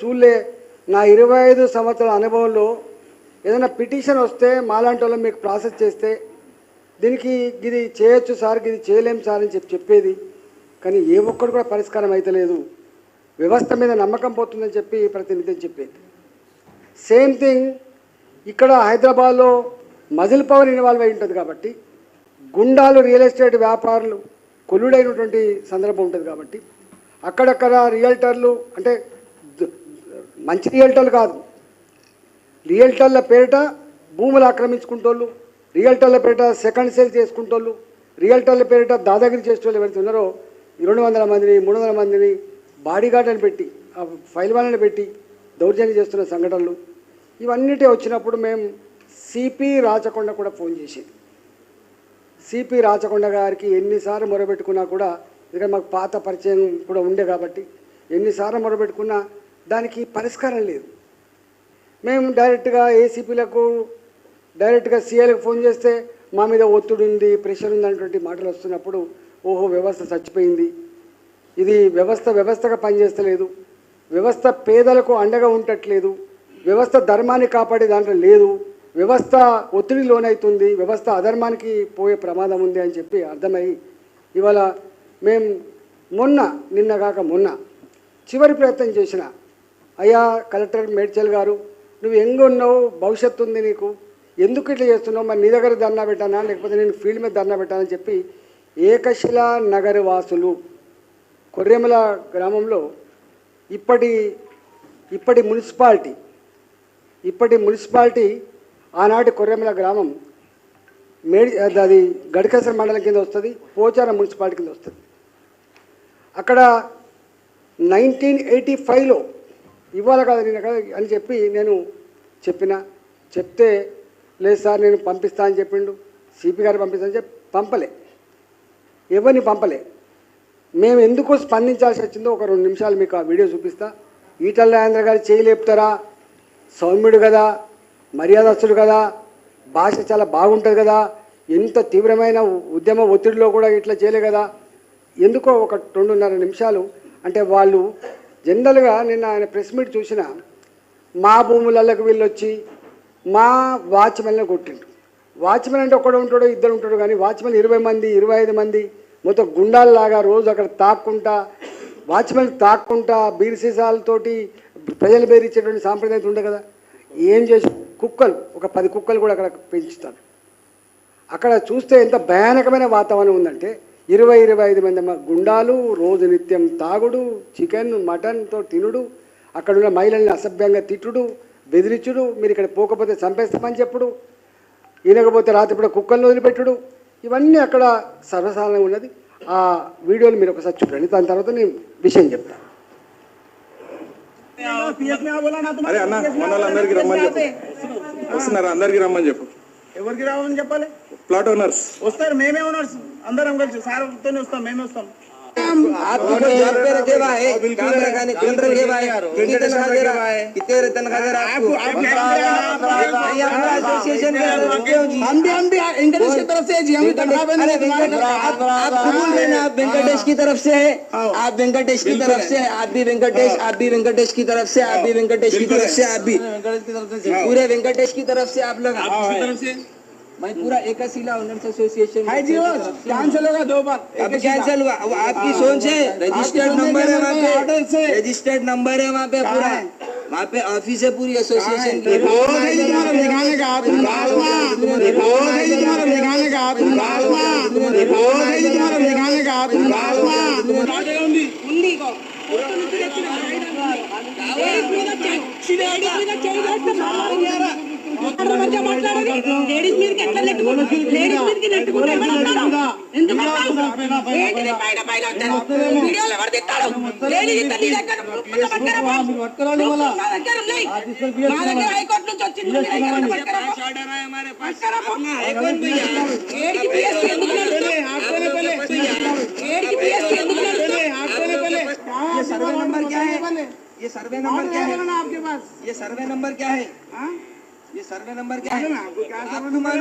చూలే నా 25 సంవత్సరాల అనుభవంలో ఏదైనా పిటిషన్ వస్తే మాలాంటి వాళ్ళం మీకు ప్రాసెస్ చేస్తే దీనికి ఇది చేయొచ్చు సార్ ఇది చేయలేం సార్ అని చెప్పేది. కానీ ఏ ఒక్కడు కూడా పరిష్కారం అయితే లేదు. వ్యవస్థ మీద నమ్మకం పోతుందని చెప్పి ప్రతినిధి చెప్పేది. సేమ్ థింగ్ ఇక్కడ హైదరాబాద్లో మజిల్ పవర్ ఇన్వాల్వ్ అయి ఉంటుంది కాబట్టి గుండాలు రియల్ ఎస్టేట్ వ్యాపారులు కొల్లుడైనటువంటి సందర్భం ఉంటుంది కాబట్టి అక్కడక్కడ రియల్టర్లు అంటే మంచి రియల్టర్లు కాదు, రియల్టర్ల పేరిట భూములు ఆక్రమించుకుంటోళ్ళు, రియల్టర్ల పేరిట సెకండ్ సేల్ చేసుకుంటోళ్ళు, రియల్టర్ల పేరిట దాదాగిరి చేసేవాళ్ళు ఎవరైతే ఉన్నారో 200 మందిని 300 మందిని బాడీగార్డులను పెట్టి ఫైల్ వాళ్ళని పెట్టి దౌర్జన్యం చేస్తున్న సంఘటనలు ఇవన్నిటి వచ్చినప్పుడు మేము సిపి రాచకొండ కూడా ఫోన్ చేసేది. సిపి రాచకొండ గారికి ఎన్నిసార్లు మొరబెట్టుకున్నా కూడా, ఎందుకంటే మాకు పాత పరిచయం కూడా ఉండే కాబట్టి ఎన్నిసార్లు మొరబెట్టుకున్నా దానికి పరిష్కారం లేదు. మేము డైరెక్ట్గా ఏసీపీలకు డైరెక్ట్గా సీఏలకు ఫోన్ చేస్తే మా మీద ఒత్తిడి ఉంది, ప్రెషర్ ఉంది అనేటువంటి మాటలు వస్తున్నప్పుడు ఓహో వ్యవస్థ చచ్చిపోయింది, ఇది వ్యవస్థగా పనిచేస్తలేదు, వ్యవస్థ పేదలకు అండగా ఉండట్లేదు, వ్యవస్థ ధర్మాన్ని కాపాడే దాంట్లో లేదు, వ్యవస్థ ఒత్తిడి లోనవుతుంది, వ్యవస్థ అధర్మానికి పోయే ప్రమాదం ఉంది అని చెప్పి అర్థమై ఇవాళ మేము నిన్న కాక మొన్న చివరి ప్రయత్నం చేసిన, అయ్యా కలెక్టర్ మేడ్చల్ గారు నువ్వు ఉన్నావు, భవిష్యత్తు ఉంది నీకు, ఎందుకు ఇట్లా చేస్తున్నావు, మరి నీ దగ్గర ధర్నా పెట్టానా లేకపోతే నేను ఫీల్డ్ మీద ధర్నా పెట్టానని చెప్పి ఏకశిలా నగర వాసులు కొర్రెమల గ్రామంలో ఇప్పటి మున్సిపాలిటీ ఆనాటి కొర్రెమల గ్రామం అది గడికేశ్వర మండలం కింద వస్తుంది, పోచారం మున్సిపాలిటీ కింద వస్తుంది. అక్కడ 1985లో ఇవ్వాలి కదా నేను అని చెప్పి నేను చెప్తే లేదు సార్ నేను పంపిస్తా అని చెప్పిండు, సిపి గారు పంపిస్తానని చెప్పి ఎవరిని పంపలే. మేము ఎందుకు స్పందించాల్సి వచ్చిందో ఒక 2 నిమిషాలు మీకు ఆ వీడియో చూపిస్తా. ఈటల రాజేంద్ర గారు చేయలేపుతారా, సౌమ్యుడు కదా, మర్యాదస్తుడు కదా, భాష చాలా బాగుంటుంది కదా, ఎంత తీవ్రమైన ఉద్యమ ఒత్తిడిలో కూడా ఇట్లా చేయలే కదా, ఎందుకో ఒక 2.5 నిమిషాలు. అంటే వాళ్ళు జనరల్గా నిన్న ఆయన ప్రెస్ మీట్ చూసిన మా భూములకి వీళ్ళు వచ్చి మా వాచ్మెన్లను కొట్టిండ్రు. వాచ్మెన్ అంటే ఒకడు ఉంటాడు ఇద్దరు ఉంటాడు, కానీ వాచ్మెన్ 20 మంది 25 మంది మొత్తం గుండాల్లాగా రోజు అక్కడ వాచ్మెన్ తాక్కుంటా బీర్ సీసాలతోటి ప్రజలు బెదిరించేటువంటి సాంప్రదాయం ఉండే కదా. ఏం చేసి కుక్కలు ఒక 10 కుక్కలు కూడా అక్కడ పెంచుతారు. అక్కడ చూస్తే ఎంత భయానకమైన వాతావరణం ఉందంటే 20-25 మంది గుండాలు రోజు నిత్యం తాగుడు, చికెన్ మటన్తో తినుడు, అక్కడున్న మహిళల్ని అసభ్యంగా తిట్టుడు, బెదిరించుడు, మీరు ఇక్కడ పోకపోతే చంపేస్తామని చెప్పుడు, ఈనకపోతే రాత్రిపూట కుక్కలను వదిలిపెట్టుడు, ఇవన్నీ అక్కడ సర్వసాధారణంగా ఉన్నది. ఆ వీడియోలు మీరు ఒకసారి చూడండి, దాని తర్వాత నేను విషయం చెప్తాను. అందరికి రమ్మని చెప్పు. ఎవరికి రావని చెప్పాలి? ప్లాట్ ఓనర్స్ వస్తారు, మేమే ఓనర్స్ అందరం కలిసి సార్తోనే వస్తాం, మేమే వస్తాం. वेंकटेश की तरफ से आप वेंकटेश की तरफ से आप भी वेंकटेश की तरफ से आप भी वेंकटेश की तरफ से आप भी पूरे वेंकटेश की तरफ से आप लोग मैं पूरा एकशिला ओनर्स एसोसिएशन कैंसिल होगा 2 बार, अब कैंसिल हुआ। आपकी सोच है, रजिस्टर्ड नंबर है वहाँ पे, रजिस्टर्ड नंबर है वहाँ पे, पूरा वहाँ पे ऑफिस है पूरी एसोसिएशन की। दिखाने का లేడీస్ మీదకి ఎట్లా నెట్టుకుంటారు? లేడీస్ మీదకి నెట్టుకుంటే వీడియోలు ఎవరు తిట్టాడు? లేడీస్ మా దగ్గర హైకోర్టు నుంచి వచ్చింది. सर्वे नंबर क्या है? ये सर्वे नंबर क्या है आपके पास? ये सर्वे नंबर क्या है? ये सर्वे नंबर क्या है?